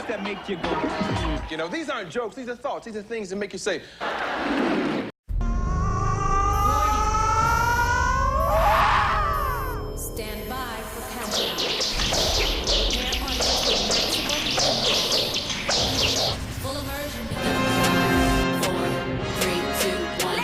that make you go. You know, these aren't jokes, these are thoughts, these are things that make you say. Stand by for countdown. Prepare on maximum. Full immersion begins. 4, 3, 2, 1.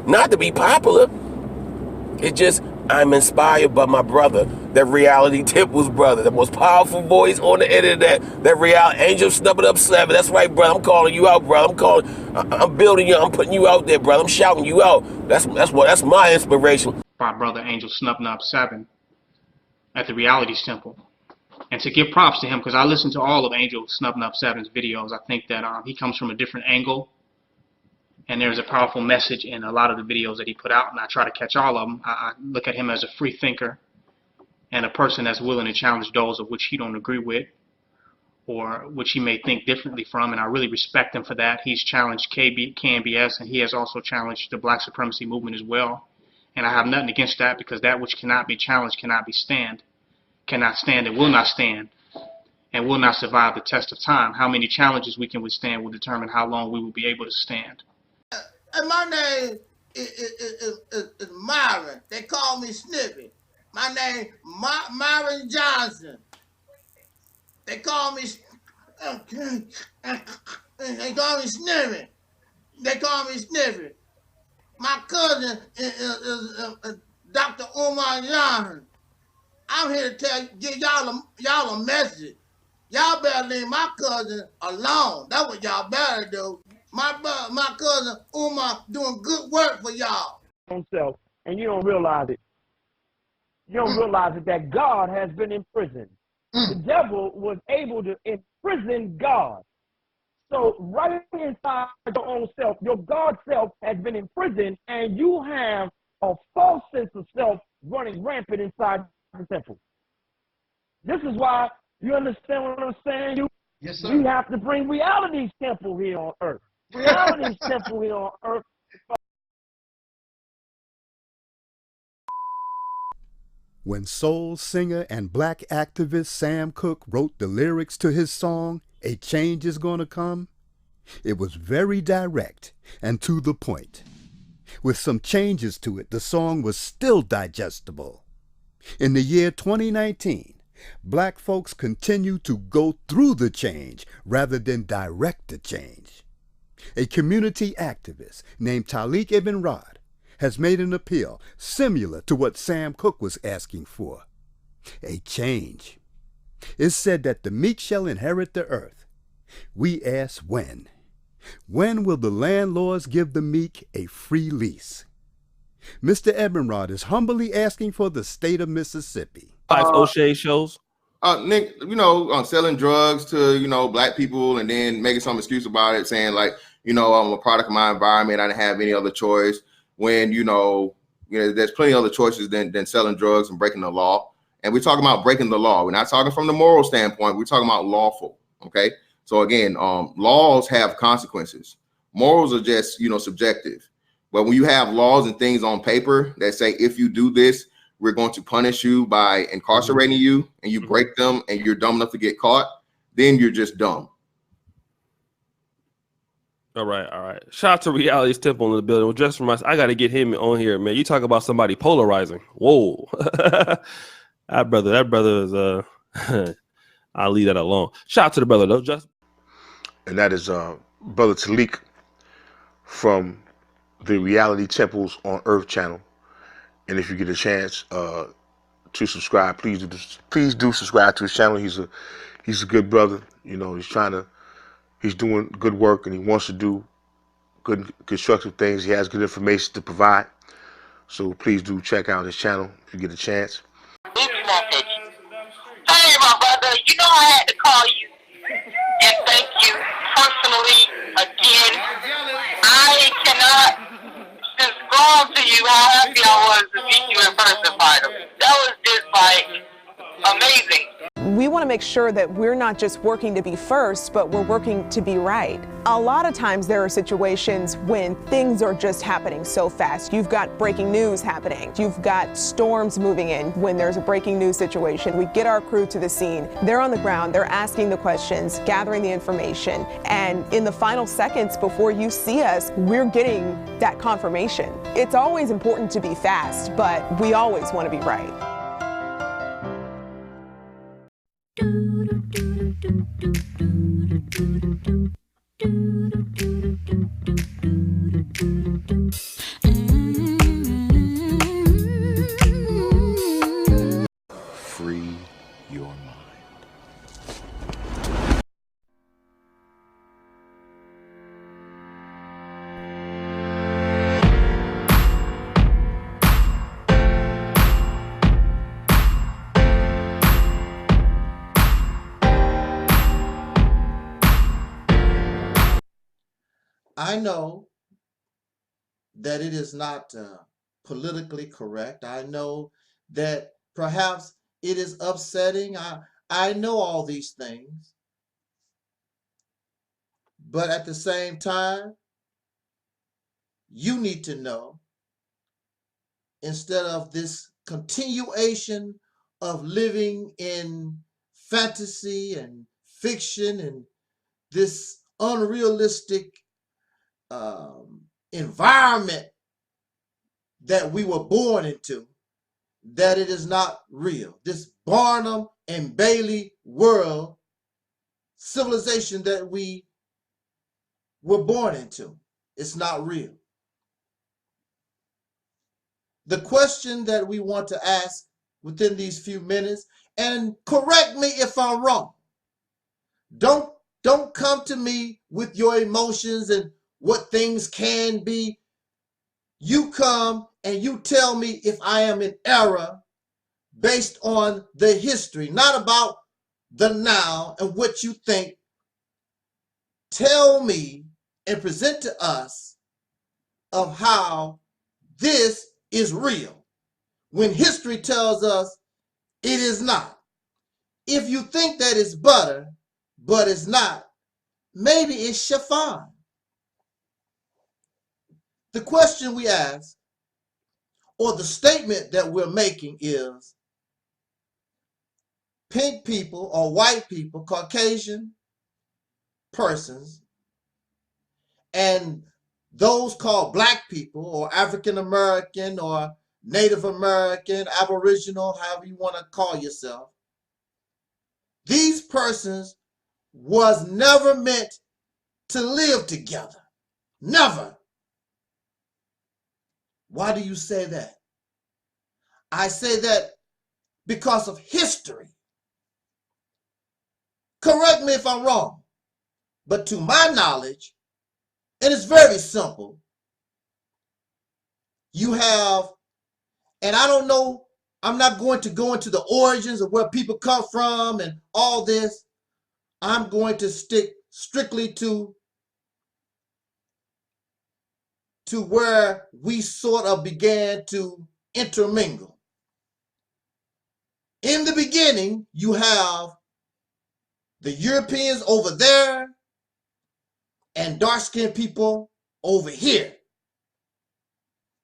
Not to be popular. It's just I'm inspired by my brother, that reality Temple's brother, the most powerful voice on the internet, that reality Angel Snubbing Up 7. That's right, brother. I'm calling you out, brother. I'm building you. I'm putting you out there, brother. I'm shouting you out. That's my inspiration. My brother Angel Snubbing Up 7 at the Reality's Temple. And to give props to him, because I listened to all of Angel Snubbing Up 7's videos, I think that he comes from a different angle. And there's a powerful message in a lot of the videos that he put out, and I try to catch all of them. I look at him as a free thinker and a person that's willing to challenge those of which he don't agree with or which he may think differently from, and I really respect him for that. He's challenged KNBS, and he has also challenged the black supremacy movement as well. And I have nothing against that, because that which cannot be challenged cannot stand and will not stand and will not survive the test of time. How many challenges we can withstand will determine how long we will be able to stand. And my name is Myron. They call me SNIFFY. My name Myron Johnson. They call me SNIFFY. They call me SNIFFY. My cousin is Dr. Umar Johnson. I'm here to give y'all a message. Y'all better leave my cousin alone. That's what y'all better do. My cousin Umar doing good work for y'all. Self, and you don't realize it. You don't realize it, that God has been imprisoned. The devil was able to imprison God. So right inside your own self, your God self has been imprisoned, and you have a false sense of self running rampant inside the temple. This is why, you understand what I'm saying? Yes, sir. We have to bring reality's temple here on earth. Reality's temple here on earth. When soul singer and black activist Sam Cooke wrote the lyrics to his song, A Change Is Gonna Come, it was very direct and to the point. With some changes to it, the song was still digestible. In the year 2019, black folks continue to go through the change rather than direct the change. A community activist named Taalik Ibn'rad has made an appeal similar to what Sam Cooke was asking for. A change. It's said that the meek shall inherit the earth. We ask when. When will the landlords give the meek a free lease? Mr. Ibn'rad is humbly asking for the state of Mississippi. Five O'Shea shows. Nick, selling drugs to, black people and then making some excuse about it, saying like, I'm a product of my environment. I didn't have any other choice. When, there's plenty of other choices than selling drugs and breaking the law. And we're talking about breaking the law. We're not talking from the moral standpoint. We're talking about lawful. Okay. So again, laws have consequences. Morals are just, subjective. But when you have laws and things on paper that say, if you do this, we're going to punish you by incarcerating you, and you break them and you're dumb enough to get caught, then you're just dumb. All right. Shout out to Reality's Temple in the building. Well, just from us, I got to get him on here, man. You talk about somebody polarizing. Whoa. that brother is, I'll leave that alone. Shout out to the brother, though, Just. And that is Brother Taalik from the Reality Temples on Earth channel. And if you get a chance to subscribe, please do subscribe to his channel. He's a good brother. He's doing good work, and he wants to do good constructive things. He has good information to provide. So please do check out his channel if you get a chance. Hey, my brother, I had to call you and thank you personally again. I cannot describe to you how happy I was to meet you in person, finally. That was just amazing. We want to make sure that we're not just working to be first, but we're working to be right. A lot of times there are situations when things are just happening so fast. You've got breaking news happening. You've got storms moving in. When there's a breaking news situation, we get our crew to the scene. They're on the ground. They're asking the questions, gathering the information. And in the final seconds before you see us, we're getting that confirmation. It's always important to be fast, but we always want to be right. Free your mind. I know that it is not politically correct. I know that perhaps it is upsetting. I know all these things. But at the same time, you need to know, instead of this continuation of living in fantasy and fiction and this unrealistic environment that we were born into, that it is not real. This Barnum and Bailey world civilization that we were born into, it's not real. The question that we want to ask within these few minutes, and correct me if I'm wrong, don't come to me with your emotions and what things can be. You come and you tell me if I am in error based on the history, not about the now and what you think. Tell me and present to us of how this is real when history tells us it is not. If you think that it's butter, but it's not, maybe it's chiffon. The question we ask, or the statement that we're making, is pink people or white people, Caucasian persons, and those called black people or African American or Native American, Aboriginal, however you want to call yourself, these persons was never meant to live together. Never. Why do you say that? I say that because of history. Correct me if I'm wrong, but to my knowledge, and it's very simple, you have, and I don't know, I'm not going to go into the origins of where people come from and all this. I'm going to stick strictly to where we sort of began to intermingle. In the beginning, you have the Europeans over there and dark-skinned people over here.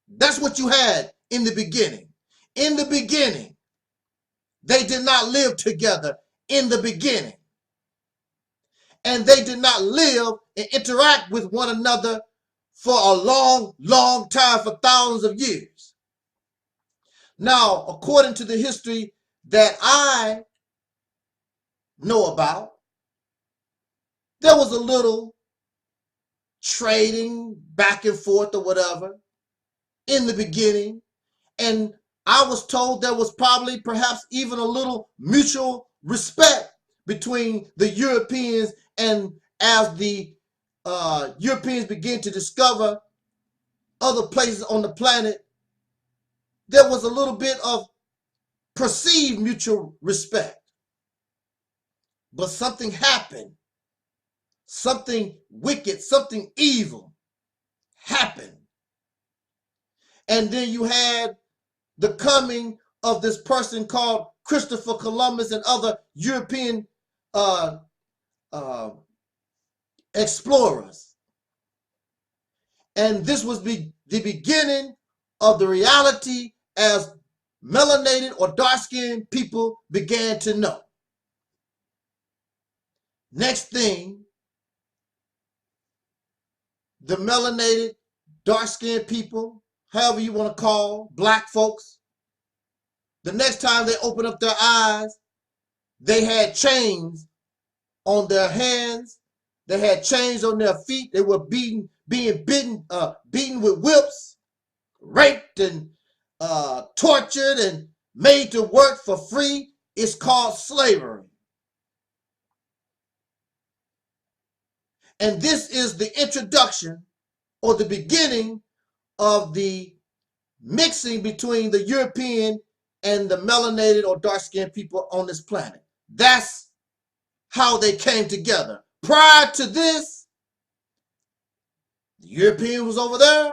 That's what you had in the beginning. In the beginning, they did not live together in the beginning. And they did not live and interact with one another for a long, long time, for thousands of years. Now, according to the history that I know about, there was a little trading back and forth or whatever in the beginning. And I was told there was probably perhaps even a little mutual respect between the Europeans, and as the Europeans began to discover other places on the planet, there was a little bit of perceived mutual respect. But something happened. Something wicked, something evil happened. And then you had the coming of this person called Christopher Columbus and other European explorers. And this was the beginning of the reality as melanated or dark-skinned people began to know. Next thing, the melanated, dark-skinned people, however you want to call black folks, the next time they opened up their eyes, they had chains on their hands, they had chains on their feet, they were being beaten with whips, raped and tortured and made to work for free. It's called slavery. And this is the introduction or the beginning of the mixing between the European and the melanated or dark-skinned people on this planet. That's how they came together. Prior to this, the European was over there,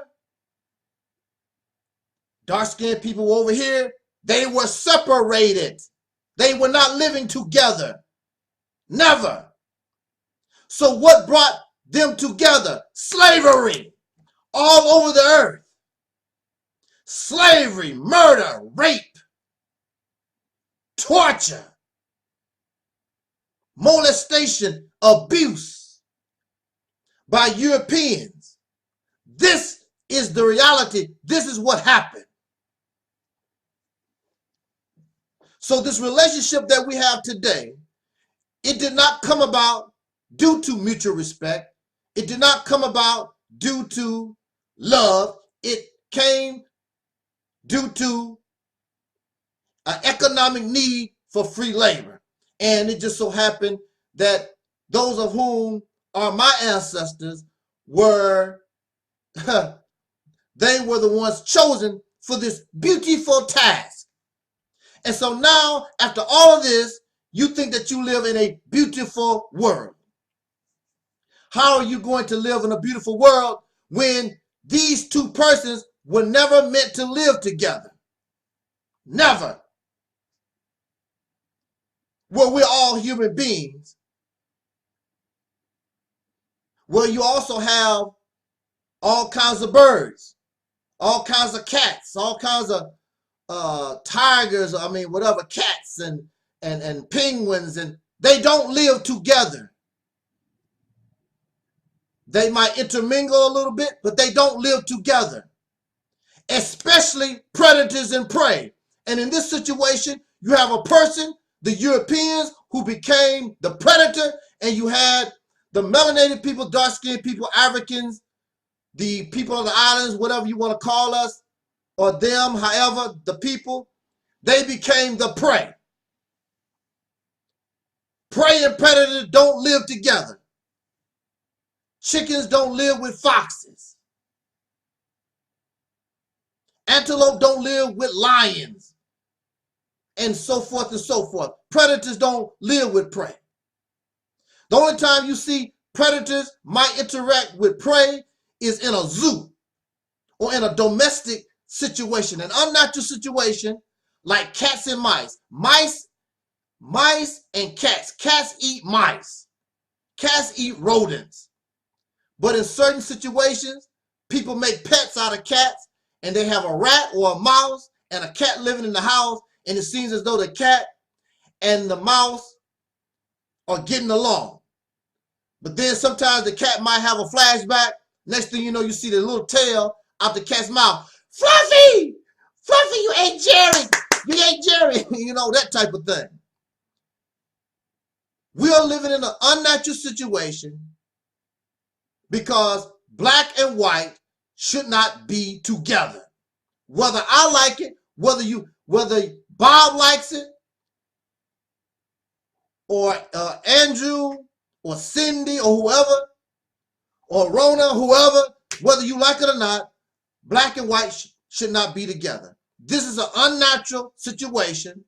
dark-skinned people were over here. They were separated. They were not living together. Never. So what brought them together? Slavery all over the earth. Slavery, murder, rape, torture, molestation, abuse by Europeans. This is the reality. This is what happened. So this relationship that we have today, it did not come about due to mutual respect. It did not come about due to love. It came due to an economic need for free labor. And it just so happened that those of whom are my ancestors were, they were the ones chosen for this beautiful task. And so now, after all of this, you think that you live in a beautiful world. How are you going to live in a beautiful world when these two persons were never meant to live together? Never. Well, we're all human beings. Well, you also have all kinds of birds, all kinds of cats, all kinds of tigers, whatever, cats and penguins, and they don't live together. They might intermingle a little bit, but they don't live together, especially predators and prey. And in this situation, you have a person, the Europeans, who became the predator, and you had the melanated people, dark-skinned people, Africans, the people of the islands, whatever you want to call us, or them, however, the people, they became the prey. Prey and predator don't live together. Chickens don't live with foxes. Antelope don't live with lions, and so forth and so forth. Predators don't live with prey. The only time you see predators might interact with prey is in a zoo or in a domestic situation, an unnatural situation like cats and mice. Mice and cats. Cats eat mice. Cats eat rodents. But in certain situations, people make pets out of cats, and they have a rat or a mouse and a cat living in the house, and it seems as though the cat and the mouse are getting along. But then sometimes the cat might have a flashback. Next thing you know, you see the little tail out the cat's mouth. Fluffy! Fluffy, you ate Jerry! You ate Jerry! You know, that type of thing. We are living in an unnatural situation because black and white should not be together. Whether I like it, whether Bob likes it, or Andrew, or Cindy, or whoever, or Rona, whoever, whether you like it or not, black and white should not be together. This is an unnatural situation,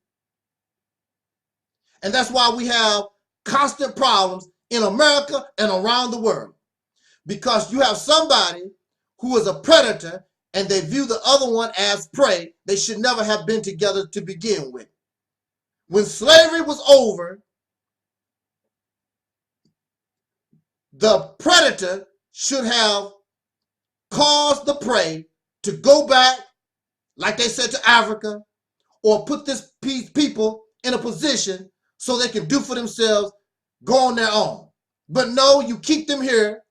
and that's why we have constant problems in America and around the world, because you have somebody who is a predator and they view the other one as prey. They should never have been together to begin with. When slavery was over, the predator should have caused the prey to go back, like they said, to Africa, or put this people in a position so they can do for themselves, go on their own. But no, you keep them here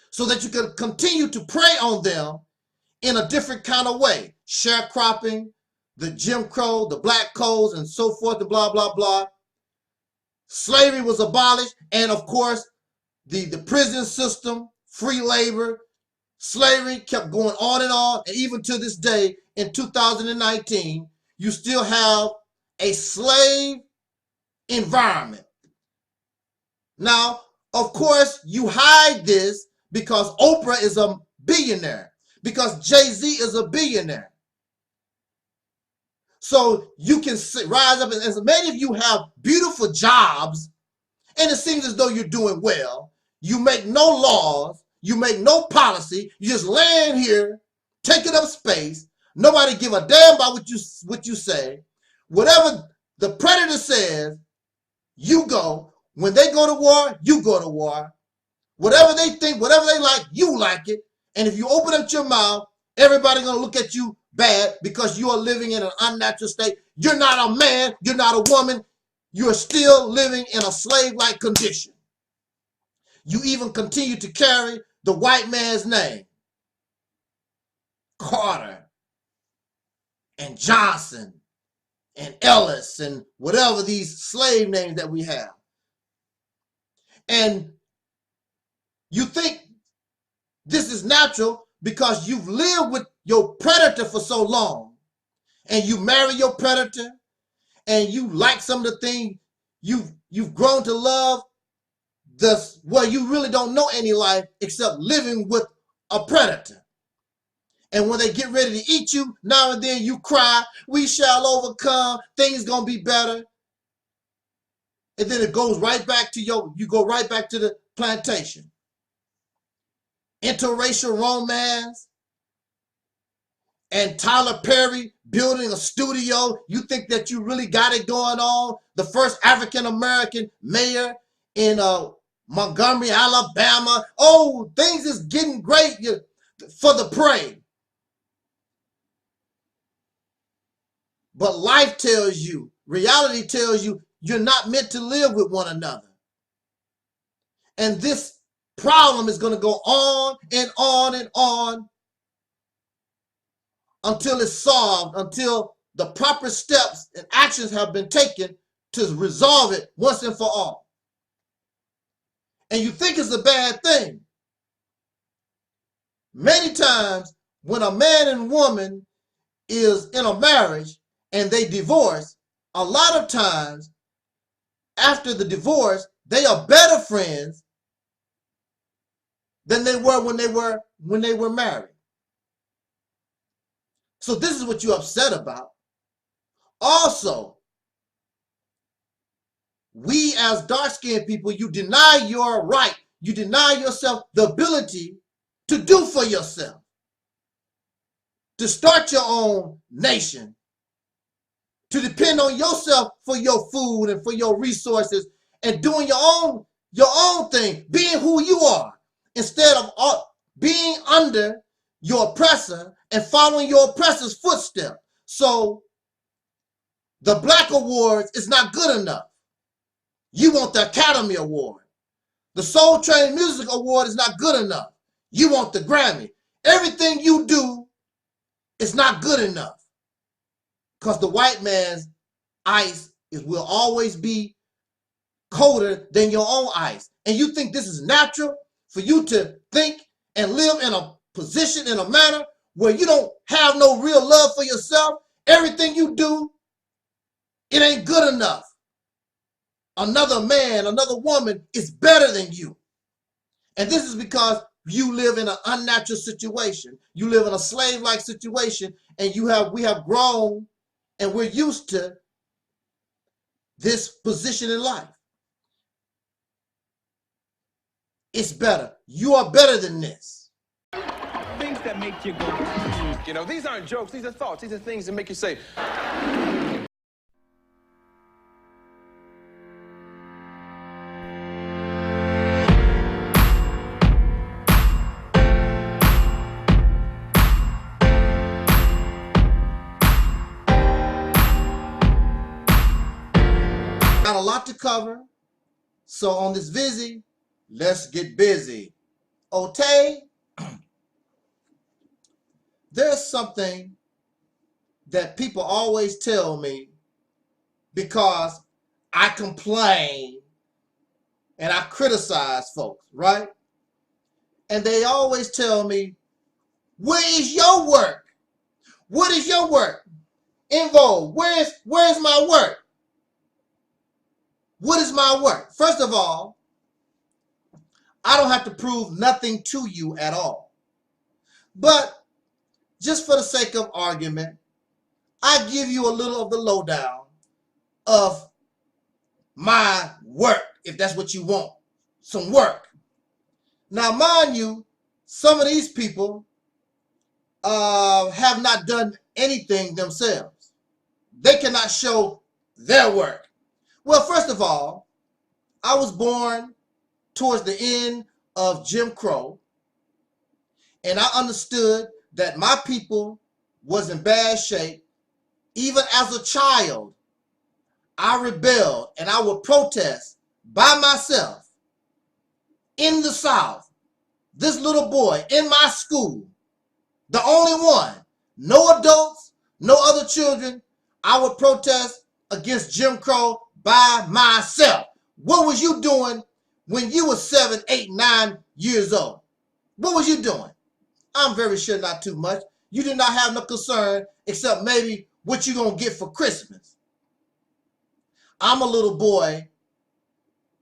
so that you can continue to prey on them in a different kind of way. Sharecropping, the Jim Crow, the black codes, and so forth, and blah, blah, blah. Slavery was abolished, and of course, the prison system, free labor, slavery kept going on, and even to this day, in 2019, you still have a slave environment. Now, of course, you hide this because Oprah is a billionaire, because Jay-Z is a billionaire. So you can rise up, and as many of you have beautiful jobs, and it seems as though you're doing well. You make no laws, you make no policy, you just land here, taking up space. Nobody give a damn about what you say. Whatever the predator says, you go. When they go to war, you go to war. Whatever they think, whatever they like, you like it. And if you open up your mouth, everybody's going to look at you bad because you are living in an unnatural state. You're not a man. You're not a woman. You're still living in a slave-like condition. You even continue to carry the white man's name. Carter and Johnson and Ellis and whatever these slave names that we have. And you think this is natural because you've lived with your predator for so long, and you marry your predator, and you like some of the things you've grown to love. Well, you really don't know any life except living with a predator. And when they get ready to eat you, now and then you cry, we shall overcome, things gonna be better. And then it goes right back to you go right back to the plantation. Interracial romance, and Tyler Perry building a studio. You think that you really got it going on. The first African-American mayor in Montgomery, Alabama. Oh, things is getting great for the prey. But life tells you, reality tells you, you're not meant to live with one another. And this problem is going to go on and on and on until it's solved, until the proper steps and actions have been taken to resolve it once and for all. And you think it's a bad thing. Many times when a man and woman is in a marriage and they divorce, a lot of times after the divorce, they are better friends than they were when they were married. So this is what you're upset about. Also, we as dark-skinned people, you deny your right, you deny yourself the ability to do for yourself, to start your own nation, to depend on yourself for your food and for your resources, and doing your own thing, being who you are, instead of being under your oppressor and following your oppressor's footsteps. So the Black Awards is not good enough. You want the Academy Award. The Soul Train Music Award is not good enough. You want the Grammy. Everything you do is not good enough, because the white man's ice will always be colder than your own ice. And you think this is natural for you to think and live in a position, in a manner where you don't have no real love for yourself? Everything you do, it ain't good enough. Another man, another woman is better than you. And this is because you live in an unnatural situation. You live in a slave-like situation, and we have grown and we're used to this position in life. It's better. You are better than this. Things that make you go, you know, these aren't jokes, these are thoughts, these are things that make you say, got a lot to cover. So on this Venisey, let's get busy. Otay, there's something that people always tell me because I complain and I criticize folks, right? And they always tell me, where is your work? What is your work? Invo, where's my work? What is my work? First of all, I don't have to prove nothing to you at all. But just for the sake of argument, I give you a little of the lowdown of my work, if that's what you want, some work. Now, mind you, some of these people have not done anything themselves. They cannot show their work. Well, first of all, I was born towards the end of Jim Crow, and I understood that my people was in bad shape. Even as a child, I rebelled and I would protest by myself in the South. This little boy in my school, the only one, no adults, no other children, I would protest against Jim Crow by myself. What was you doing when you were 7, 8, 9 years old? What was you doing? I'm very sure not too much. You did not have no concern except maybe what you gonna get for Christmas. I'm a little boy,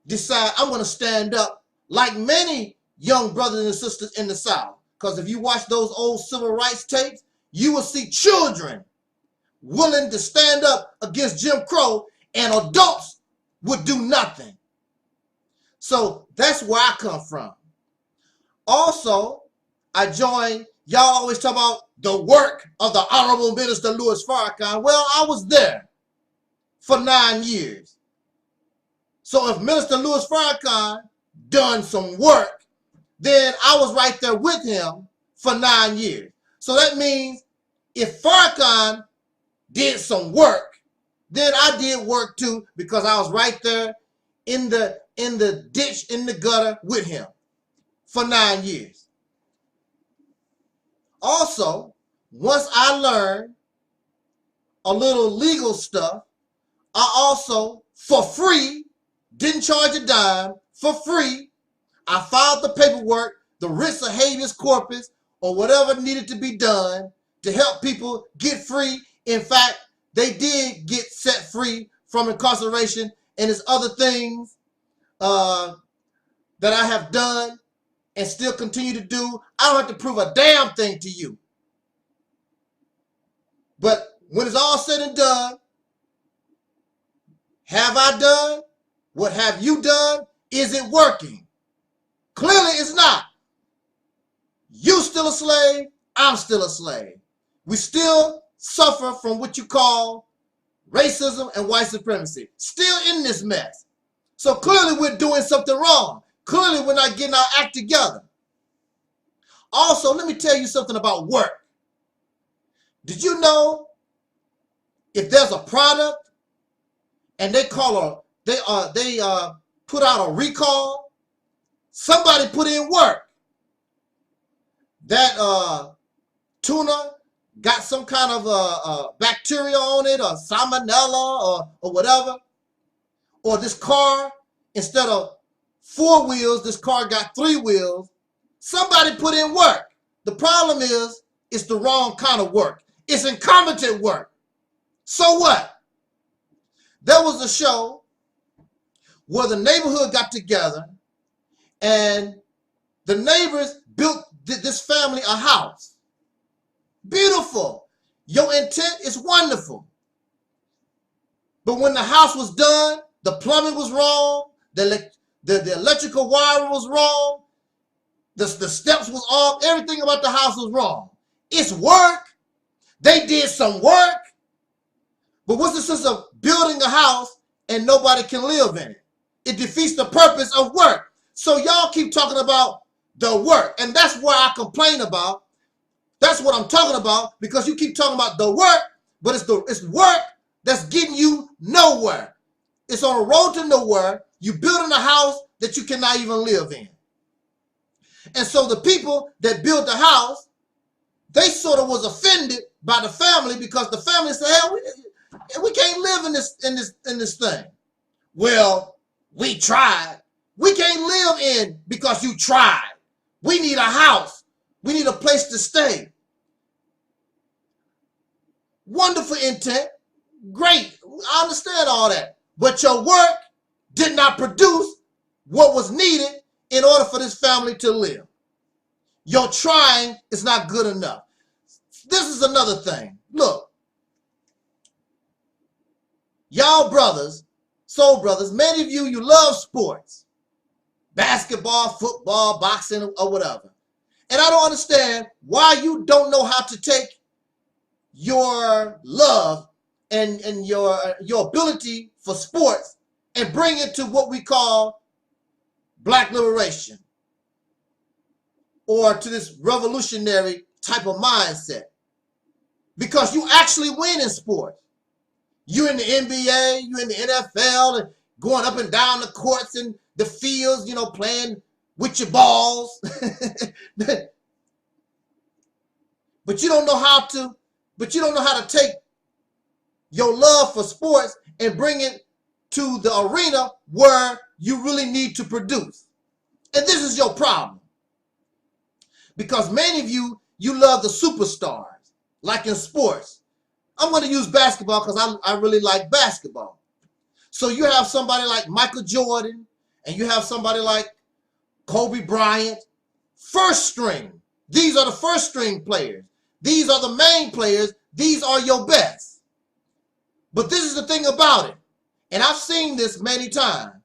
decide I'm gonna stand up like many young brothers and sisters in the South. Because if you watch those old civil rights tapes, you will see children willing to stand up against Jim Crow, and adults would do nothing. So that's where I come from. Also, I joined, y'all always talk about the work of the Honorable Minister Louis Farrakhan. Well, I was there for 9 years. So if Minister Louis Farrakhan done some work, then I was right there with him for 9 years. So that means if Farrakhan did some work, then I did work too, because I was right there in the ditch, in the gutter with him for 9 years. Also, once I learned a little legal stuff, I also, for free, didn't charge a dime, for free, I filed the paperwork, the writs of habeas corpus or whatever needed to be done to help people get free. In fact, they did get set free from incarceration, and there's other things that I have done and still continue to do. I don't have to prove a damn thing to you. But when it's all said and done, have I done? What have you done? Is it working? Clearly it's not. You still a slave, I'm still a slave. We still suffer from what you call racism and white supremacy. Still in this mess. So clearly we're doing something wrong. Clearly we're not getting our act together. Also, let me tell you something about work. Did you know if there's a product and they call they put out a recall, somebody put in work. That tuna got some kind of bacteria on it, or salmonella, or whatever. Or this car, instead of 4 wheels, this car got 3 wheels. Somebody put in work. The problem is, it's the wrong kind of work. It's incompetent work. So what? There was a show where the neighborhood got together and the neighbors built this family a house. Beautiful. Your intent is wonderful. But when the house was done, the plumbing was wrong, the electrical wiring was wrong, the steps was off, everything about the house was wrong. It's work. They did some work. But what's the sense of building a house and nobody can live in it? It defeats the purpose of work. So y'all keep talking about the work, and that's what I complain about. That's what I'm talking about, because you keep talking about the work, but it's work that's getting you nowhere. It's on a road to nowhere. You're building a house that you cannot even live in. And so the people that built the house, they sort of was offended by the family, because the family said, "Hell, we can't live in this thing." Well, we tried. We can't live in because you tried. We need a house. We need a place to stay. Wonderful intent. Great. I understand all that. But your work did not produce what was needed in order for this family to live. Your trying is not good enough. This is another thing. Look. Y'all brothers, soul brothers, many of you love sports. Basketball, football, boxing, or whatever. And I don't understand why you don't know how to take your love and your ability for sports and bring it to what we call black liberation, or to this revolutionary type of mindset. Because you actually win in sports. You in the NBA, you in the NFL, and going up and down the courts and the fields, you know, playing with your balls. But you don't know how to take your love for sports and bring it to the arena where you really need to produce. And this is your problem. Because many of you love the superstars, like in sports. I'm going to use basketball because I really like basketball. So you have somebody like Michael Jordan, and you have somebody like Kobe Bryant, first string. These are the first string players. These are the main players. These are your best. But this is the thing about it. And I've seen this many times.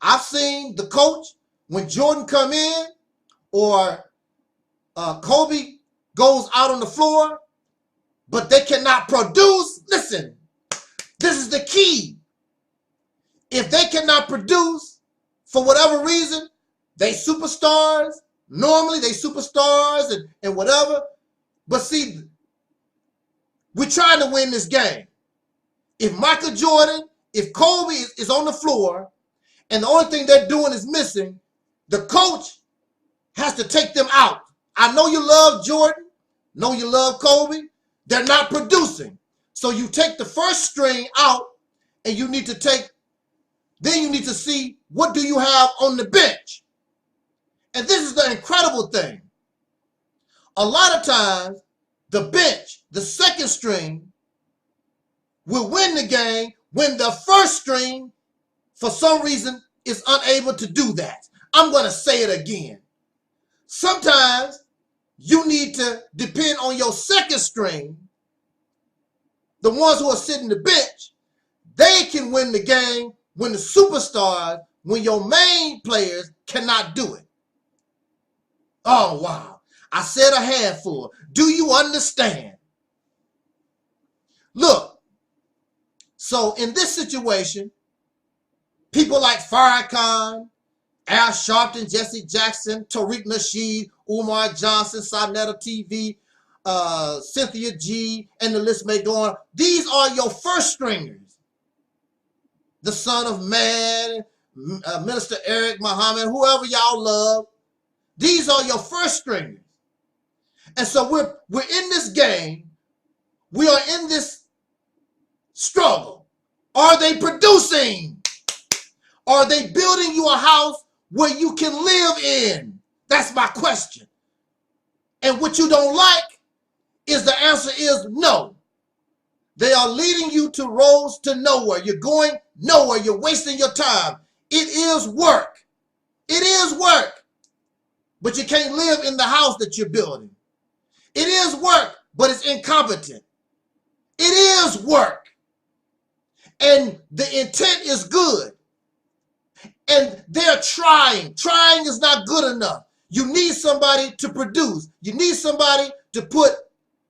I've seen the coach, when Jordan come in or Kobe goes out on the floor, but they cannot produce. Listen, this is the key. If they cannot produce, for whatever reason, they superstars. Normally they superstars and whatever. But see, we're trying to win this game. If Michael Jordan, if Kobe is on the floor and the only thing they're doing is missing, the coach has to take them out. I know you love Jordan, know you love Kobe. They're not producing. So you take the first string out, and you need to take, then you need to see what do you have on the bench. And this is the incredible thing. a lot of times the bench, the second string, will win the game when the first string, for some reason, is unable to do that. I'm going to say it again. Sometimes you need to depend on your second string, the ones who are sitting the bench. They can win the game when the superstars, when your main players cannot do it. Oh, wow. I said a handful. Do you understand? Look, so in this situation, people like Farrakhan, Al Sharpton, Jesse Jackson, Tariq Nasheed, Umar Johnson, Sonetta TV, Cynthia G, and the list may go on. These are your first stringers. The Son of Man, Minister Eric Muhammad, whoever y'all love. These are your first stringers. And so we're in this game. We are in this struggle. Are they producing? Are they building you a house where you can live in? That's my question. And what you don't like is the answer is no. They are leading you to roads to nowhere. You're going nowhere. You're wasting your time. It is work. It is work. But you can't live in the house that you're building. It is work, but it's incompetent. It is work. And the intent is good. And they're trying. Trying is not good enough. You need somebody to produce. You need somebody to put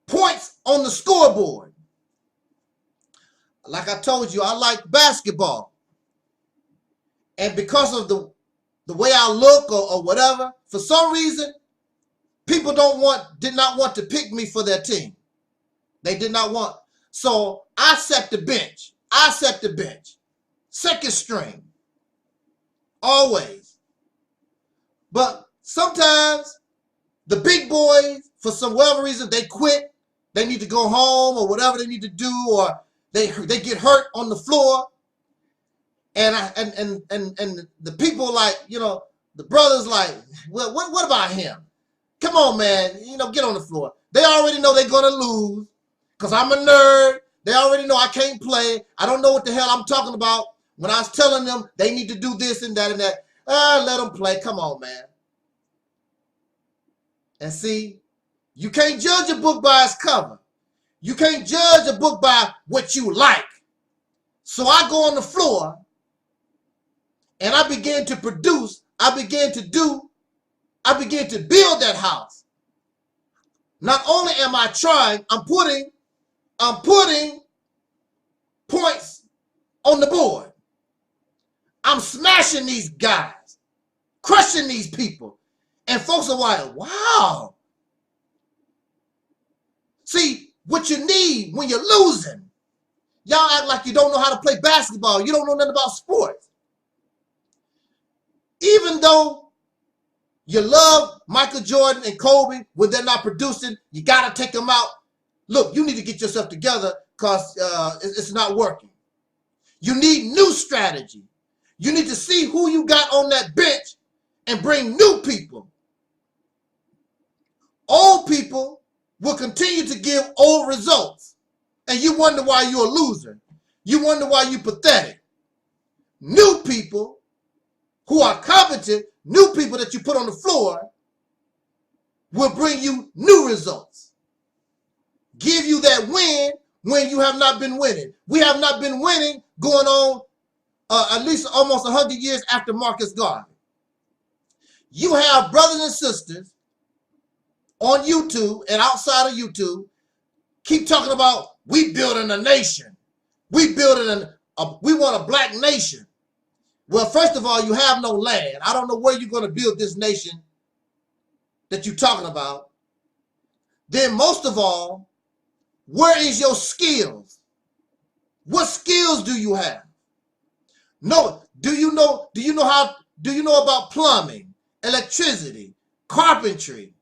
points on the scoreboard. Like I told you, I like basketball. And because of the way I look or whatever, for some reason, people did not want to pick me for their team. They did not want. So I set the bench. I set the bench. Second string. Always. But sometimes the big boys, for some whatever reason, they quit. They need to go home or whatever they need to do, or they get hurt on the floor. And the people like, you know, the brothers like, well, what about him? Come on, man, you know, get on the floor. They already know they're gonna lose because I'm a nerd. They already know I can't play. I don't know what the hell I'm talking about. When I was telling them they need to do this and that and that, let them play. Come on, man. And see, you can't judge a book by its cover. You can't judge a book by what you like. So I go on the floor and I begin to produce. I begin to build that house. Not only am I trying, I'm putting points on the board. I'm smashing these guys, crushing these people. And folks are like, wow. See, what you need when you're losing, y'all act like you don't know how to play basketball. You don't know nothing about sports. Even though you love Michael Jordan and Kobe, when they're not producing, you got to take them out. Look, you need to get yourself together because it's not working. You need new strategy. You need to see who you got on that bench and bring new people. Old people will continue to give old results. And you wonder why you're a loser. You wonder why you're pathetic. New people who are competent, new people that you put on the floor will bring you new results. Give you that win when you have not been winning. We have not been winning going on at least almost 100 years after Marcus Garvey. You have brothers and sisters on YouTube and outside of YouTube keep talking about we building a nation. We want a black nation. Well, first of all, you have no land. I don't know where you're going to build this nation that you're talking about. Then most of all, where is your skills? What skills do you have? No, do you know about plumbing, electricity, carpentry,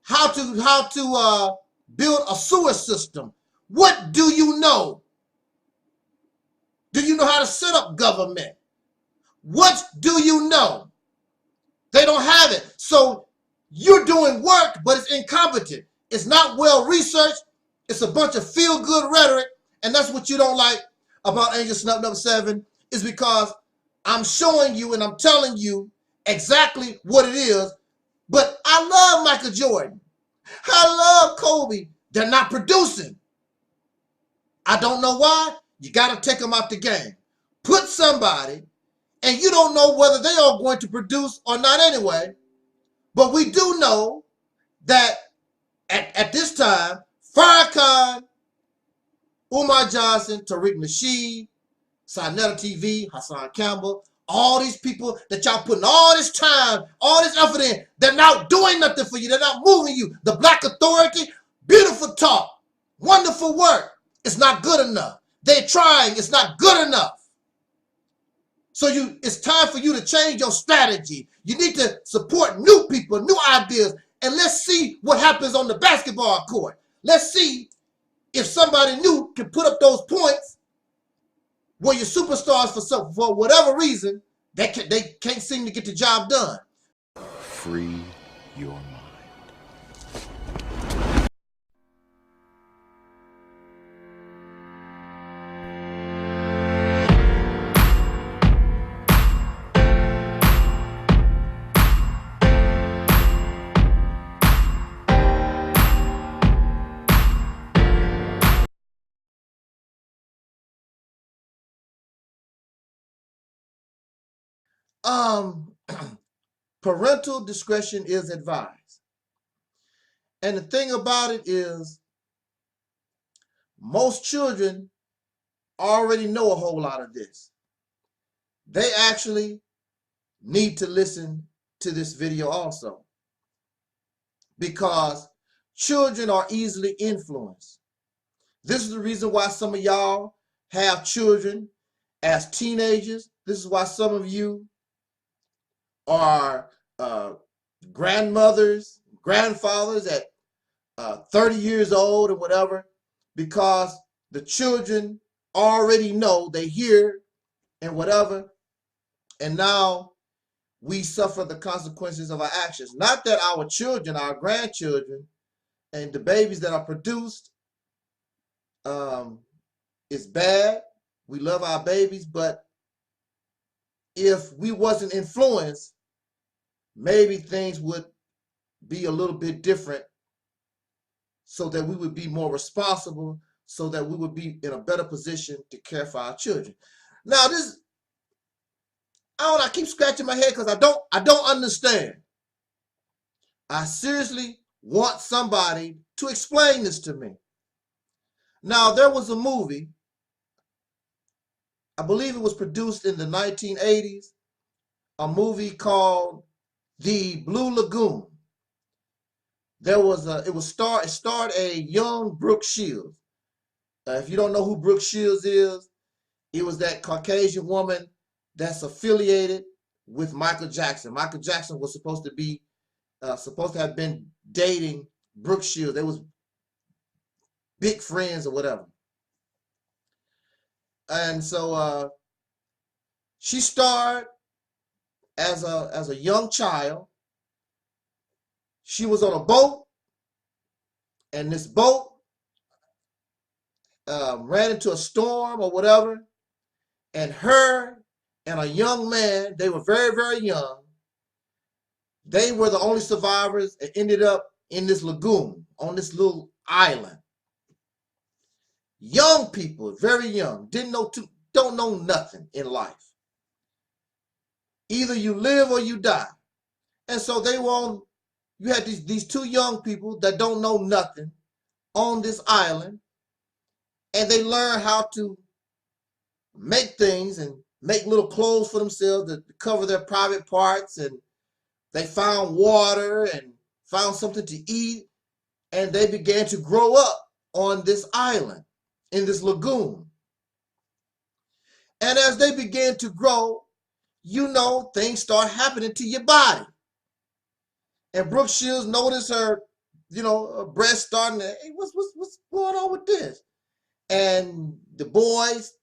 how to build a sewer system? What do you know? Do you know how to set up government? What do you know? They don't have it. So You're doing work, but it's incompetent. It's not well researched. It's a bunch of feel-good rhetoric, and that's what you don't like about Angel Snubbed Up 7, is because I'm showing you and I'm telling you exactly what it is. But I love Michael Jordan. I love Kobe. They're not producing. I don't know why. You got to take them out the game. Put somebody, and you don't know whether they are going to produce or not anyway. But we do know that at this time, Farrakhan, Umar Johnson, Tariq Nasheed, Sinetta TV, Hassan Campbell, all these people that y'all putting all this time, all this effort in, they're not doing nothing for you. They're not moving you. The Black Authority, beautiful talk, wonderful work. It's not good enough. They're trying. It's not good enough. So it's time for you to change your strategy. You need to support new people, new ideas, and let's see what happens on the basketball court. Let's see if somebody new can put up those points where your superstars, for whatever reason, they can't seem to get the job done. Free your mind. Parental discretion is advised. And the thing about it is, most children already know a whole lot of this. They actually need to listen to this video also, because children are easily influenced. This is the reason why some of y'all have children as teenagers. This is why some of you are grandmothers, grandfathers at 30 years old or whatever, because the children already know, they hear and whatever, and now we suffer the consequences of our actions. Not that our children, our grandchildren, and the babies that are produced is bad. We love our babies, but if we wasn't influenced, maybe things would be a little bit different, so that we would be more responsible, so that we would be in a better position to care for our children. Now I keep scratching my head because I don't understand. I seriously want somebody to explain this to me. Now, there was a movie, I believe it was produced in the 1980s, a movie called The Blue Lagoon. It starred a young Brooke Shields. If you don't know who Brooke Shields is, it was that Caucasian woman that's affiliated with Michael Jackson. Michael Jackson was supposed to have been dating Brooke Shields. They was big friends or whatever. And so she starred as a young child. She was on a boat, and this boat ran into a storm or whatever, and her and a young man, they were very, very young. They were the only survivors and ended up in this lagoon, on this little island. Young people, very young, don't know nothing in life. Either you live or you die. And so you had these two young people that don't know nothing on this island, and they learn how to make things and make little clothes for themselves to cover their private parts, and they found water and found something to eat, and they began to grow up on this island, in this lagoon. And as they began to grow, things start happening to your body. And Brooke Shields noticed her, her breast starting to, hey, what's going on with this? And the boys,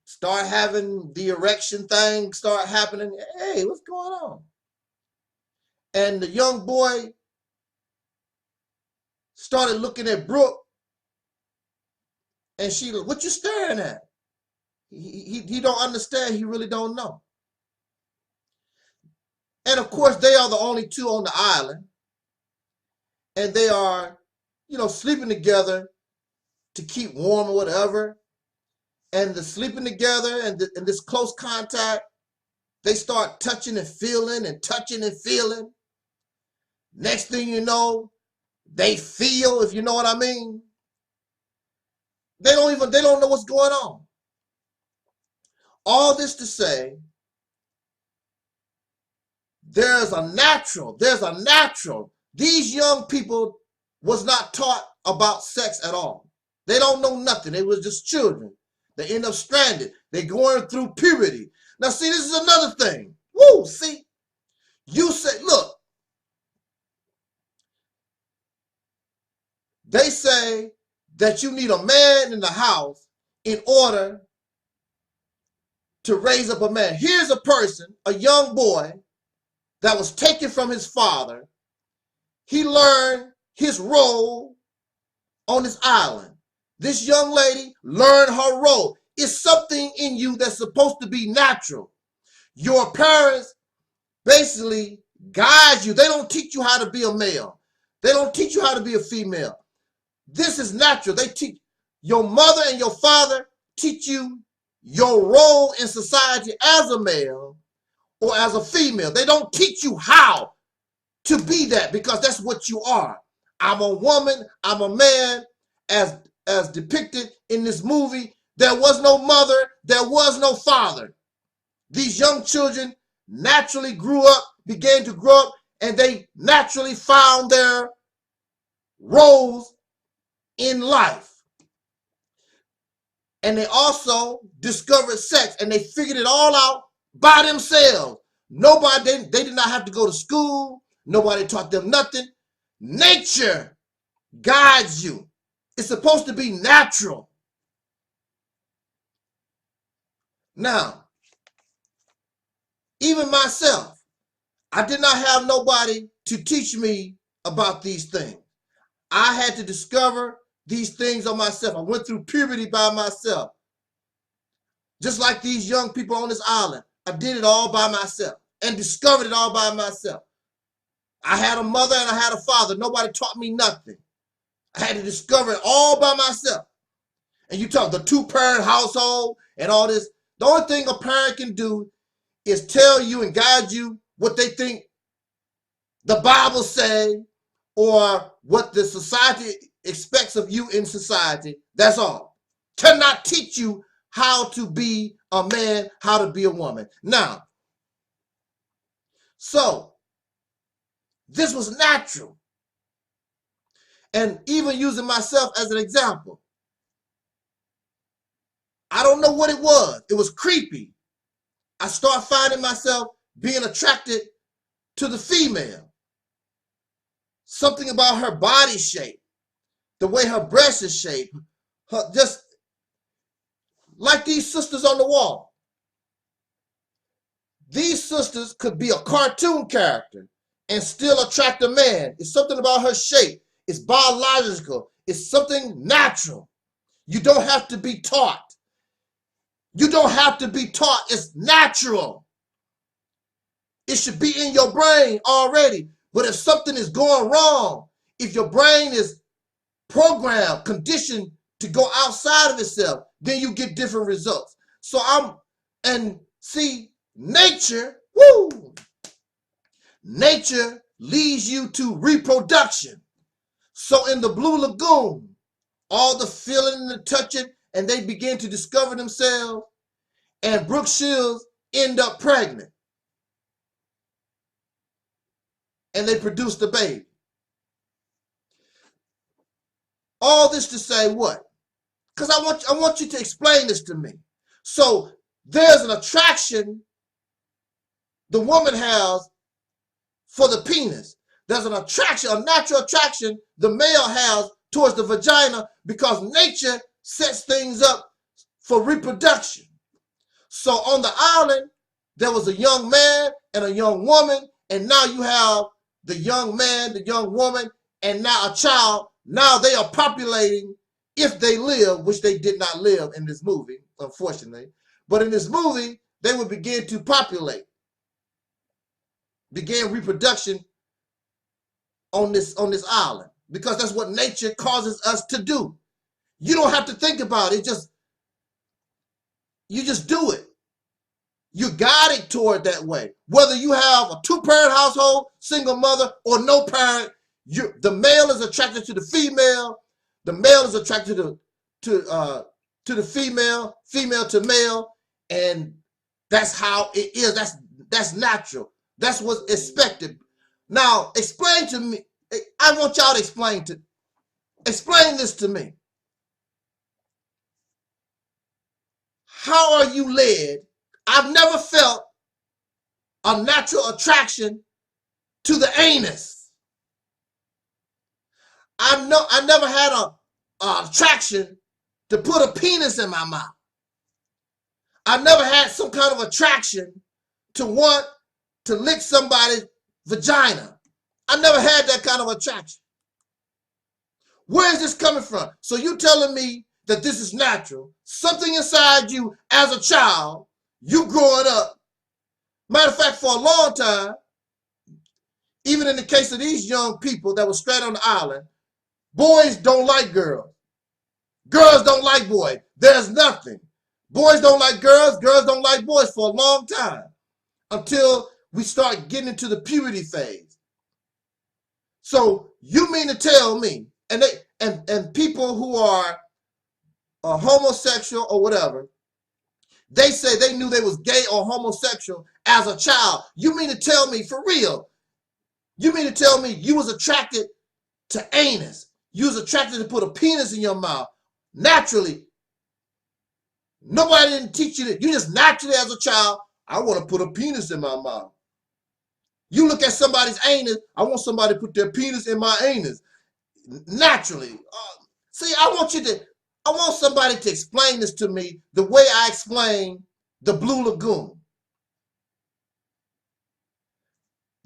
start having the erection thing start happening. Hey, what's going on? And the young boy started looking at Brooke, and she, what you staring at? He don't understand. He really don't know. And of course, they are the only two on the island, and they are, you know, sleeping together to keep warm or whatever. And the sleeping together and this close contact, they start touching and feeling and touching and feeling. Next thing you know, they feel, if you know what I mean. They don't know what's going on. All this to say, there's a natural. These young people was not taught about sex at all. They don't know nothing. They was just children. They end up stranded. They're going through puberty. Now, see, this is another thing. Woo, see, you say, look, they say that you need a man in the house in order to raise up a man. Here's a person, a young boy, that was taken from his father. He learned his role on this island. This young lady learned her role. It's something in you that's supposed to be natural. Your parents basically guide you. They don't teach you how to be a male. They don't teach you how to be a female. This is natural. They teach your mother and your father teach you your role in society as a male or as a female. They don't teach you how to be that, because that's what you are. I'm a woman, I'm a man, as depicted in this movie. There was no mother, there was no father. These young children naturally grew up, began to grow up, and they naturally found their roles in life. And they also discovered sex, and they figured it all out by themselves. Nobody, they did not have to go to school. Nobody taught them nothing. Nature guides you. It's supposed to be natural. Now, even myself, I did not have nobody to teach me about these things. I had to discover these things on myself. I went through puberty by myself. Just like these young people on this island, I did it all by myself and discovered it all by myself. I had a mother and I had a father. Nobody taught me nothing. I had to discover it all by myself. And you talk the two-parent household and all this. The only thing a parent can do is tell you and guide you what they think the Bible say or what the society expects of you in society. That's all. Cannot teach you how to be a man, how to be a woman. Now, so this was natural. And even using myself as an example, I don't know what it was. It was creepy. I start finding myself being attracted to the female. Something about her body shape, the way her breast is shaped, just like these sisters on the wall. These sisters could be a cartoon character and still attract a man. It's something about her shape. It's biological. It's something natural. You don't have to be taught. You don't have to be taught. It's natural. It should be in your brain already. But if something is going wrong, if your brain is programmed, conditioned to go outside of itself, then you get different results. So see, nature, nature leads you to reproduction. So in the Blue Lagoon, all the feeling and the touching, and they begin to discover themselves, and Brooke Shields end up pregnant. And they produced a baby. All this to say what? Because I want you to explain this to me. So there's an attraction the woman has for the penis. There's an attraction, a natural attraction the male has towards the vagina, because nature sets things up for reproduction. So on the island, there was a young man and a young woman, and now you have the young man, the young woman, and now a child, now they are populating, if they live, which they did not live in this movie, unfortunately. But in this movie, they would begin to populate, begin reproduction on this island, because that's what nature causes us to do. You don't have to think about it. You just do it. You're guided toward that way. Whether you have a two-parent household, single mother, or no parent, the male is attracted to the female. The male is attracted to the female, female to male, and that's how it is. That's natural. That's what's expected. Now, explain to me. I want y'all to explain this to me. How are you led? I've never felt a natural attraction to the anus. I never had a attraction to put a penis in my mouth. I never had some kind of attraction to want to lick somebody's vagina. I never had that kind of attraction. Where is this coming from? So you telling me that this is natural? Something inside you as a child, you growing up. Matter of fact, for a long time, even in the case of these young people that were straight on the island, boys don't like girls. Girls don't like boys. There's nothing. Boys don't like girls. Girls don't like boys for a long time, until we start getting into the puberty phase. So you mean to tell me, and people who are homosexual or whatever, they say they knew they was gay or homosexual as a child. You mean to tell me, for real, you mean to tell me you was attracted to anus? You was attracted to put a penis in your mouth naturally? Nobody didn't teach you that. You just naturally as a child, I want to put a penis in my mouth. You look at somebody's anus, I want somebody to put their penis in my anus. Naturally. See, I want somebody to explain this to me the way I explain the Blue Lagoon.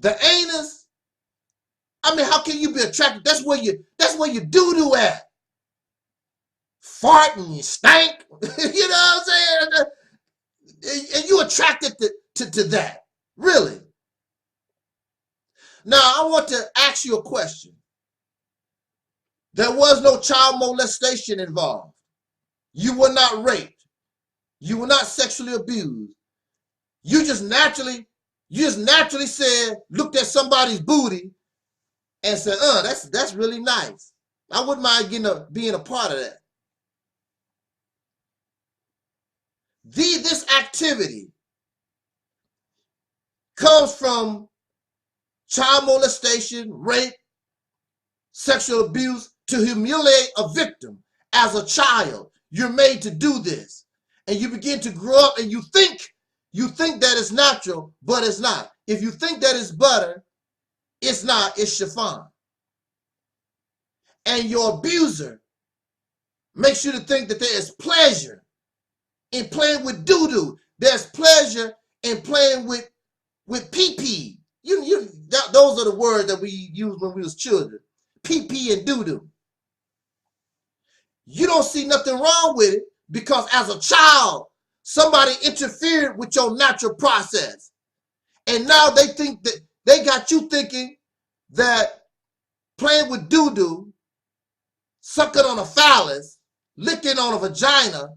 The anus, I mean, how can you be attracted? That's where you doo-doo at. Fart and you stank. You know what I'm saying? And you attracted to that. Really? Now, I want to ask you a question. There was no child molestation involved. You were not raped. You were not sexually abused. You just naturally said, looked at somebody's booty and said, that's really nice. I wouldn't mind being a part of that. This activity comes from child molestation, rape, sexual abuse, to humiliate a victim. As a child, you're made to do this. And you begin to grow up and you think that it's natural, but it's not. If you think that it's butter, it's not, it's chiffon. And your abuser makes you to think that there is pleasure in playing with doo-doo. There's pleasure in playing with pee-pee. Those are the words that we used when we was children. Pee-pee and doo-doo. You don't see nothing wrong with it because as a child, somebody interfered with your natural process. And now they think that they got you thinking that playing with doo-doo, sucking on a phallus, licking on a vagina,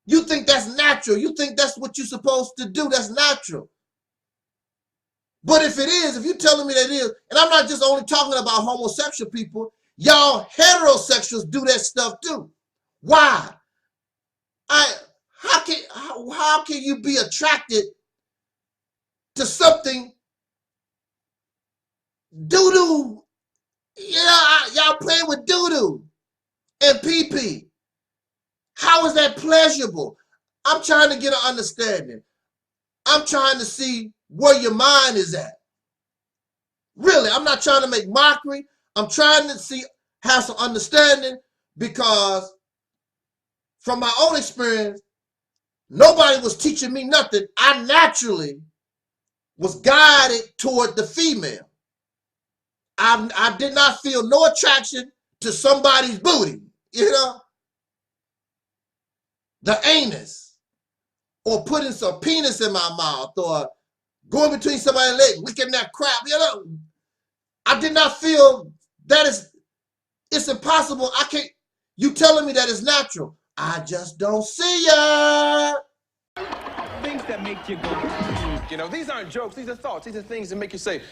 you think that's natural. You think that's what you're supposed to do. That's natural. But if it is, if you're telling me that it is, and I'm not just only talking about homosexual people, y'all heterosexuals do that stuff too. Why? How can you be attracted to something doo-doo? Y'all playing with doo-doo and pee-pee. How is that pleasurable? I'm trying to get an understanding. I'm trying to see where your mind is at. Really, I'm not trying to make mockery. I'm trying to have some understanding, because from my own experience, nobody was teaching me nothing. I naturally was guided toward the female. I did not feel no attraction to somebody's booty, you know? The anus, or putting some penis in my mouth, or going between somebody's legs, licking that crap, you know? I did not feel that it's impossible. I can't, you telling me that it's natural. I just don't see ya. Things that make you go, you know, these aren't jokes, these are thoughts, these are things that make you say.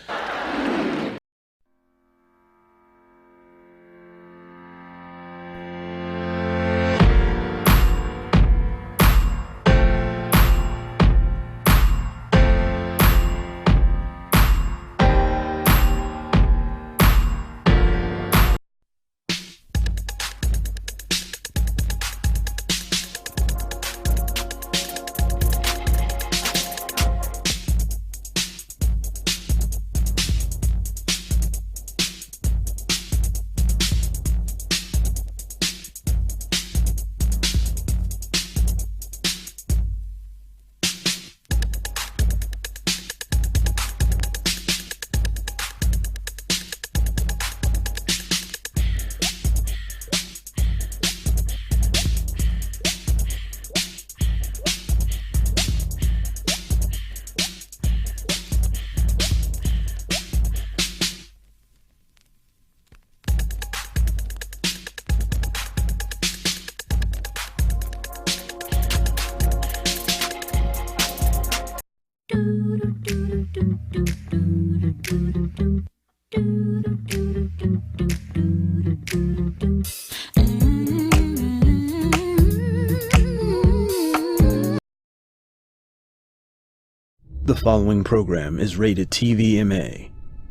The following program is rated TVMA.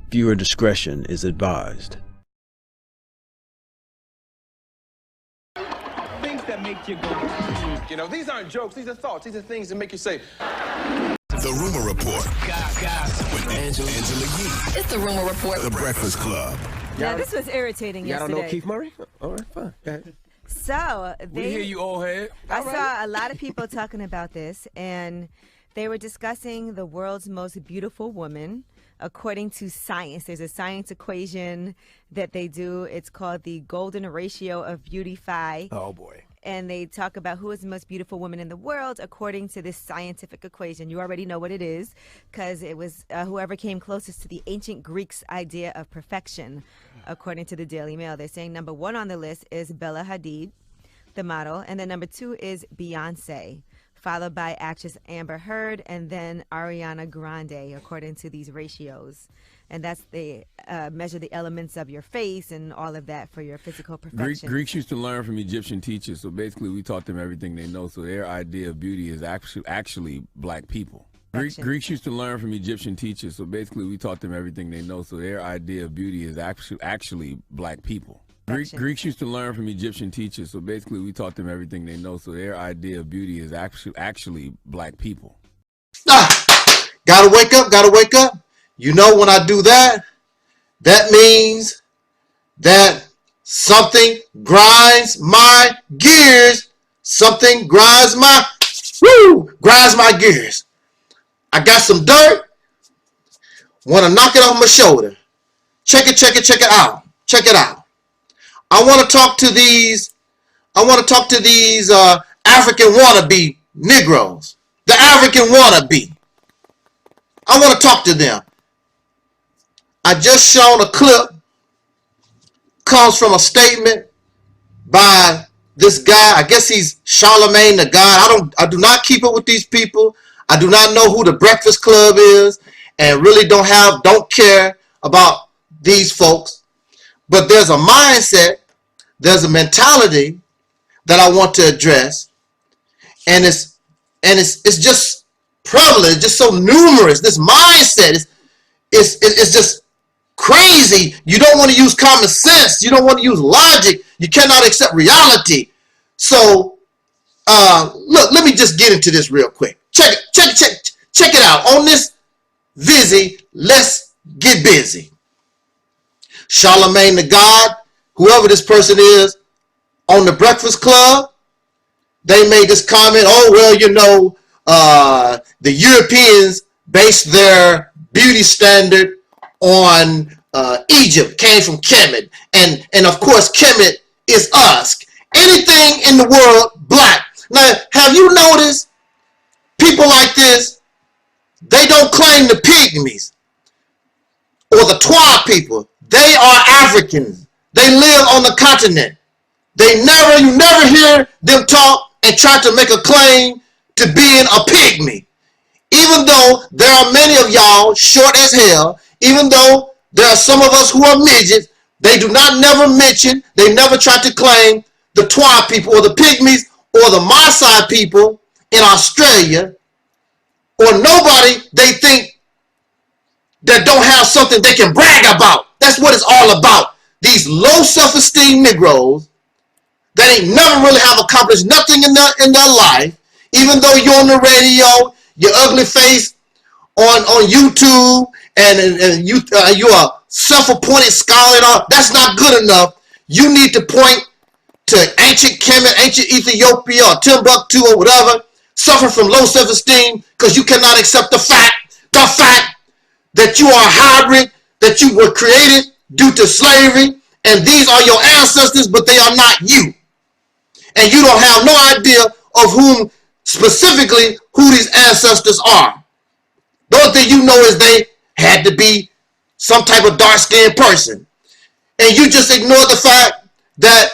Viewer discretion is advised. Things that make you go, you know, these aren't jokes, these are thoughts, these are things that make you say. The Rumor Report with Angela Yee. It's the Rumor Report. The Breakfast Club. Now, this was irritating Y'all yesterday. don't know Keith Murray? All right, fine. Go ahead. So, We hear you, old head. I saw a lot of people talking about this, and they were discussing the world's most beautiful woman according to science. There's a science equation that they do. It's called the golden ratio of beauty phi. Oh, boy. And they talk about who is the most beautiful woman in the world according to this scientific equation. You already know what it is because it was whoever came closest to the ancient Greeks' idea of perfection, according to the Daily Mail. They're saying number one on the list is Bella Hadid, the model, and then number two is Beyonce, followed by actress Amber Heard, and then Ariana Grande, according to these ratios. And that's they measure the elements of your face and all of that for your physical perfection. Greeks used to learn from Egyptian teachers, so basically we taught them everything they know. So their idea of beauty is actually black people. Greeks used to learn from Egyptian teachers, so basically we taught them everything they know. So their idea of beauty is actually black people. Greeks used to learn from Egyptian teachers, so basically we taught them everything they know. So their idea of beauty is actually black people. Gotta wake up, gotta wake up. You know, when I do that, that means that something grinds my gears. Something grinds my gears. I got some dirt. Want to knock it off my shoulder. Check it out. Check it out. I want to talk to these African wannabe Negroes. The African wannabe. I want to talk to them. I just shown a clip, comes from a statement by this guy. I guess he's Charlemagne the God. I do not keep up with these people. I do not know who the Breakfast Club is, and really don't care about these folks. But there's a mindset, there's a mentality that I want to address, and it's just prevalent, just so numerous. This mindset is just crazy. You don't want to use common sense. You don't want to use logic. You cannot accept reality. So, look, let me just get into this real quick. Check it out. On this Venisey, let's get busy. Charlemagne the God, whoever this person is, on the Breakfast Club, they made this comment, oh, well, you know, the Europeans based their beauty standard on Egypt came from Kemet, and of course Kemet is us. Anything in the world black. Now, have you noticed people like this? They don't claim the pygmies or the Twa people. They are Africans. They live on the continent. You never hear them talk and try to make a claim to being a pygmy. Even though there are many of y'all short as hell, even though there are some of us who are midgets, they do not never mention, they never try to claim the Twa people or the pygmies or the Maasai people in Australia, or nobody they think that don't have something they can brag about. That's what it's all about. These low self-esteem Negroes that ain't never really have accomplished nothing in their life, even though you're on the radio, your ugly face on YouTube, and you're a self-appointed scholar and all. That's not good enough. You need to point to ancient Kemet, ancient Ethiopia, or Timbuktu, or whatever, suffer from low self-esteem because you cannot accept the fact that you are a hybrid, that you were created due to slavery, and these are your ancestors, but they are not you. And you don't have no idea of who these ancestors are. The only thing you know is they had to be some type of dark-skinned person. And you just ignore the fact that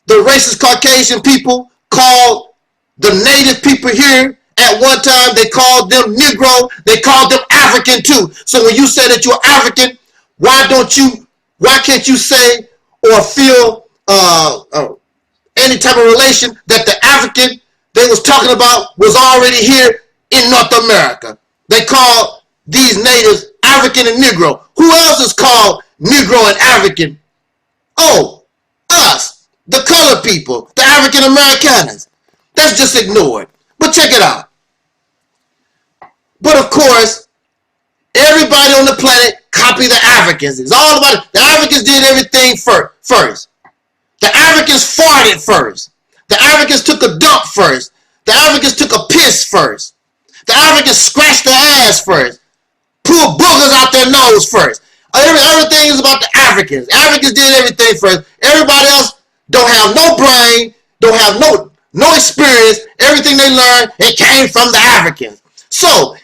the racist Caucasian people called the native people here at one time, they called them Negro, they called them African too. So when you say that you're African, why can't you say or feel any type of relation that the African they was talking about was already here in North America? They call these natives African and Negro. Who else is called Negro and African? Oh, us, the colored people, the African Americans. That's just ignored. But check it out. But of course, everybody on the planet copy the Africans. It's all about it. The Africans did everything first. The Africans farted first. The Africans took a dump first. The Africans took a piss first. The Africans scratched their ass first. Pulled boogers out their nose first. Everything is about the Africans. Africans did everything first. Everybody else don't have no brain, don't have no experience. Everything they learned, it came from the Africans. So,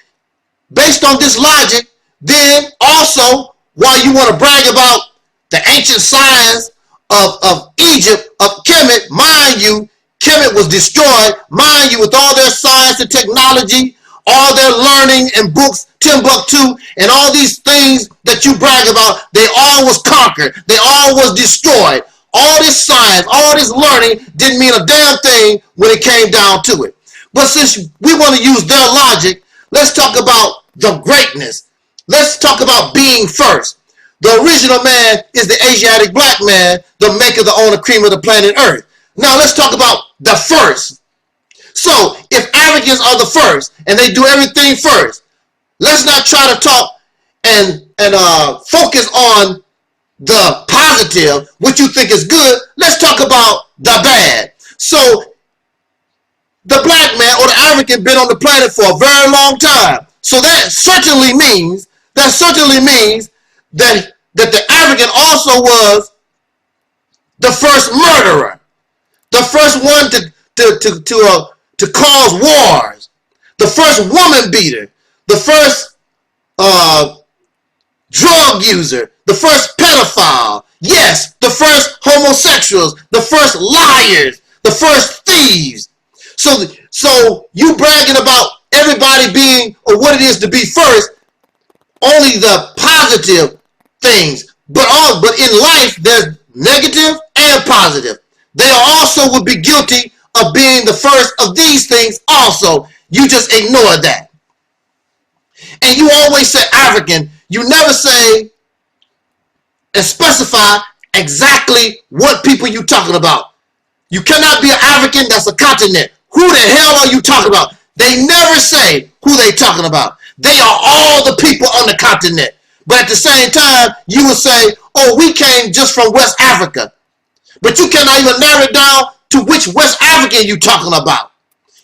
based on this logic, then also, while you want to brag about the ancient science of Egypt, of Kemet, mind you, Kemet was destroyed, mind you, with all their science and technology, all their learning and books, Timbuktu, and all these things that you brag about, they all was conquered. They all was destroyed. All this science, all this learning didn't mean a damn thing when it came down to it. But since we want to use their logic, let's talk about the greatness. Let's talk about being first. The original man is the Asiatic black man, the maker, the owner, cream of the planet Earth. Now let's talk about the first. So if Africans are the first and they do everything first, let's not try to talk and focus on the positive, what you think is good. Let's talk about the bad. So the black man or the African been on the planet for a very long time. So that certainly means that the African also was the first murderer, the first one to cause wars, the first woman beater, the first drug user, the first pedophile, yes, the first homosexuals, the first liars, the first thieves. So you bragging about everybody being or what it is to be first, only the positive things. But in life, there's negative and positive. They also would be guilty of being the first of these things also. You just ignore that. And you always say African. You never say and specify exactly what people you talking about. You cannot be an African that's a continent. Who the hell are you talking about? They never say who they talking about. They are all the people on the continent. But at the same time, you would say, oh, we came just from West Africa. But you cannot even narrow it down to which West African you talking about.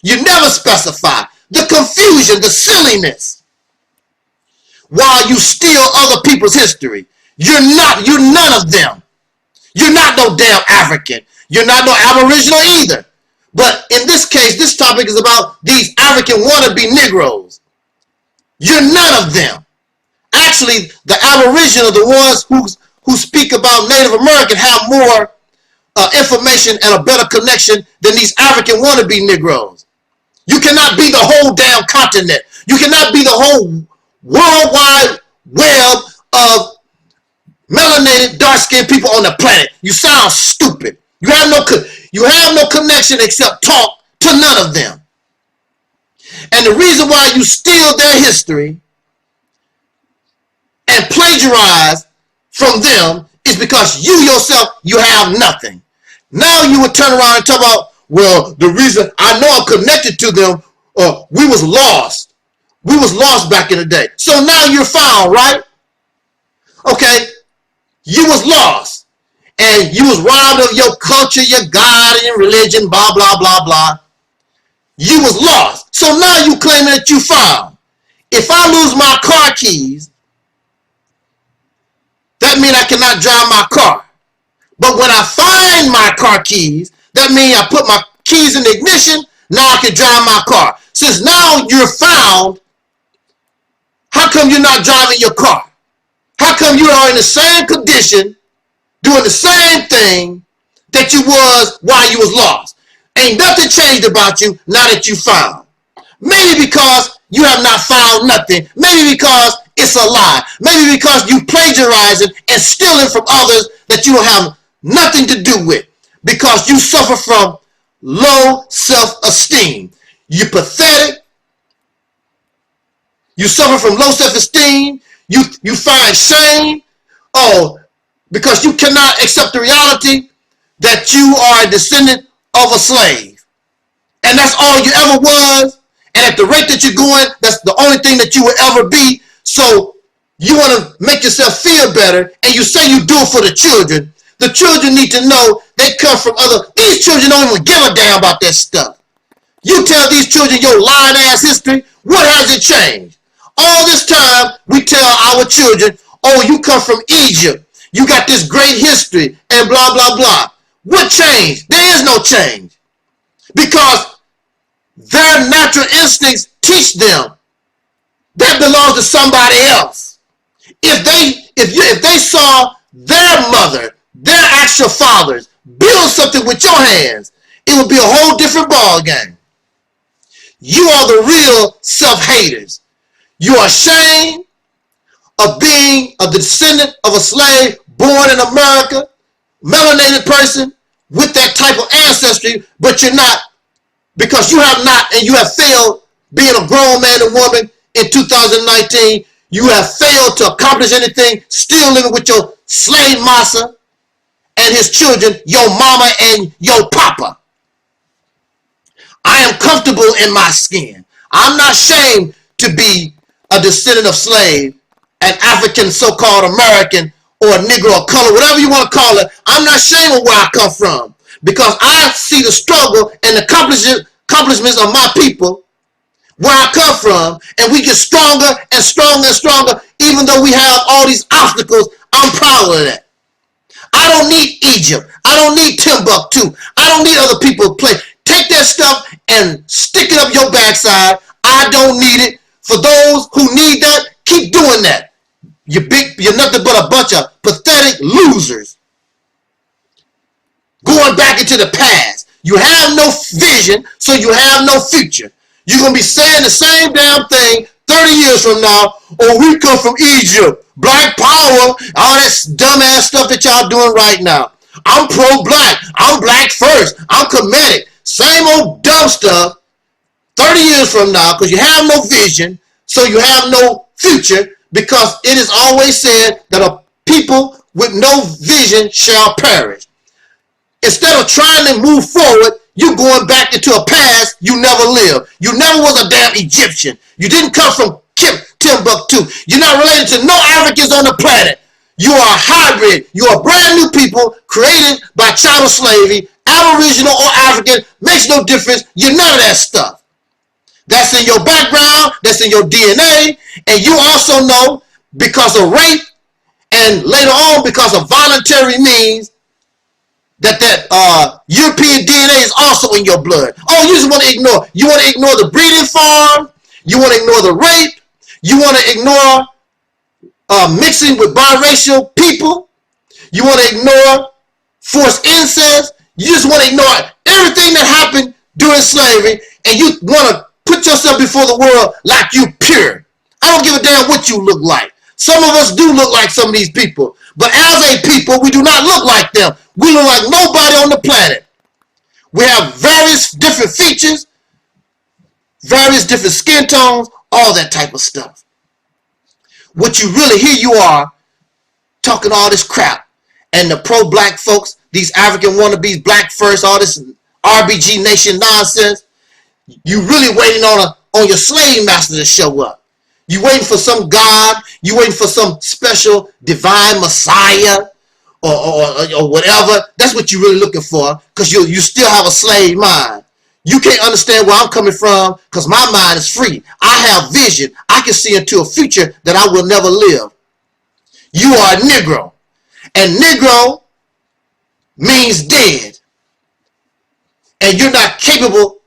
You never specify. The confusion, the silliness. While you steal other people's history. You're none of them. You're not no damn African. You're not no Aboriginal either. But in this case, this topic is about these African wannabe Negroes. You're none of them. Actually, the Aboriginal, the ones who speak about Native American, have more information and a better connection than these African wannabe Negroes. You cannot be the whole damn continent. You cannot be the whole worldwide web of melanated, dark-skinned people on the planet. You sound stupid. You have no connection except talk to none of them. And the reason why you steal their history and plagiarize from them is because you yourself, you have nothing. Now you would turn around and talk about, well, the reason I know I'm connected to them, we was lost. We was lost back in the day. So now you're found, right? Okay, you was lost. And you was robbed of your culture, your God, and your religion, blah, blah, blah, blah. You was lost. So now you claiming that you found. If I lose my car keys, that means I cannot drive my car. But when I find my car keys, that means I put my keys in the ignition, now I can drive my car. Since now you're found, how come you're not driving your car? How come you are in the same condition, doing the same thing that you was while you was lost? Ain't nothing changed about you now that you found. Maybe because you have not found nothing. Maybe because it's a lie. Maybe because you plagiarizing and stealing from others that you don't have nothing to do with. Because you suffer from low self-esteem. You're pathetic. You suffer from low self-esteem. You find shame. Oh, because you cannot accept the reality that you are a descendant of a slave. And that's all you ever was. And at the rate that you're going, that's the only thing that you will ever be. So you want to make yourself feel better, and you say you do it for the children. The children need to know they come from these children don't even give a damn about that stuff. You tell these children your lying ass history, what has it changed? All this time, we tell our children, oh, you come from Egypt. You got this great history, and blah, blah, blah. What changed? There is no change. Because their natural instincts teach them that belongs to somebody else. If they saw their mother, their actual fathers, build something with your hands, it would be a whole different ball game. You are the real self-haters. You are ashamed of being a descendant of a slave born in America, melanated person with that type of ancestry, but you're not, because you have not, and you have failed being a grown man and woman in 2019. You have failed to accomplish anything, still living with your slave massa and his children, your mama and your papa. I am comfortable in my skin. I'm not ashamed to be a descendant of slave, an African so-called American, or a Negro of color, whatever you want to call it. I'm not ashamed of where I come from, because I see the struggle and the accomplishments of my people, where I come from, and we get stronger and stronger and stronger. Even though we have all these obstacles, I'm proud of that. I don't need Egypt. I don't need Timbuktu. I don't need other people to play. Take that stuff and stick it up your backside. I don't need it. For those who need that, keep doing that. You're nothing but a bunch of pathetic losers going back into the past. You have no vision, so you have no future. You're going to be saying the same damn thing 30 years from now. Oh, we come from Egypt, black power, all that dumbass stuff that y'all doing right now. I'm pro-black. I'm black first. I'm comedic. Same old dumb stuff 30 years from now, because you have no vision, so you have no future, because it is always said that a people with no vision shall perish. Instead of trying to move forward, you're going back into a past you never lived. You never was a damn Egyptian. You didn't come from Timbuktu. You're not related to no Africans on the planet. You are a hybrid. You are brand new people created by chattel slavery, Aboriginal or African, makes no difference. You're none of that stuff. That's in your background, that's in your DNA, and you also know, because of rape And later on, because of voluntary means, that European DNA is also in your blood. Oh, you just want to ignore. You want to ignore the breeding farm. You want to ignore the rape. You want to ignore mixing with biracial people. You want to ignore forced incest. You just want to ignore everything that happened during slavery, and you want to put yourself before the world like you pure. I don't give a damn what you look like. Some of us do look like some of these people, but as a people, we do not look like them. We look like nobody on the planet. We have various different features, various different skin tones, all that type of stuff. What you really, here you are talking all this crap, and the pro-black folks, these African wannabes, black first, all this RBG Nation nonsense, you really waiting on your slave master to show up. You waiting for some God, you waiting for some special divine Messiah or whatever. That's what you're really looking for, because you still have a slave mind. You can't understand where I'm coming from because my mind is free. I have vision. I can see into a future that I will never live. You are a Negro. And Negro means dead. And you're not capable,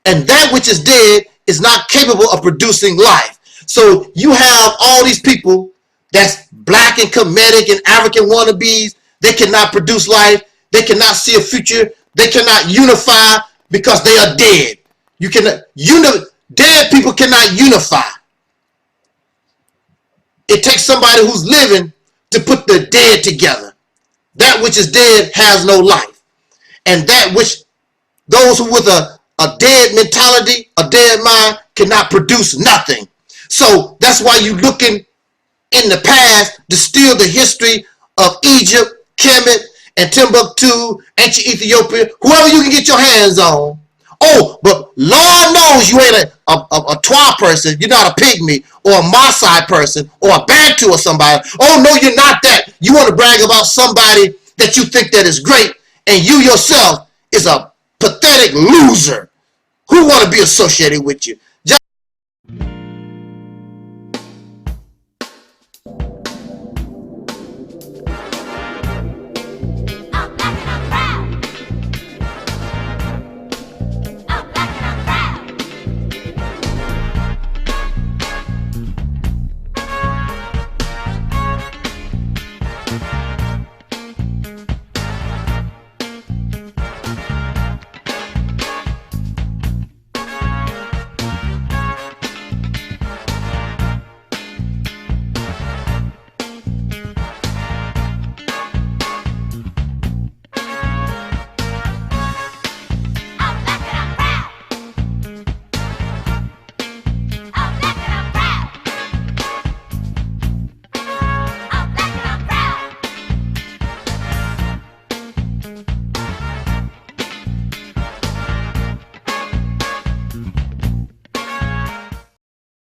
and that which is dead is not capable of producing life. So you have all these people that's black and Kemetic and African wannabes. They cannot produce life. They cannot see a future. They cannot unify because they are dead. You cannot dead people cannot unify. It takes somebody who's living to put the dead together. That which is dead has no life. And that which those who with a dead mentality, a dead mind, cannot produce nothing. So that's why you looking in the past to steal the history of Egypt, Kemet, and Timbuktu, ancient Ethiopia, whoever you can get your hands on. Oh, but Lord knows you ain't a Twa person. You're not a pygmy or a Maasai person or a Bantu or somebody. Oh, no, you're not that. You want to brag about somebody that you think that is great, and you yourself is a pathetic loser. Who want to be associated with you?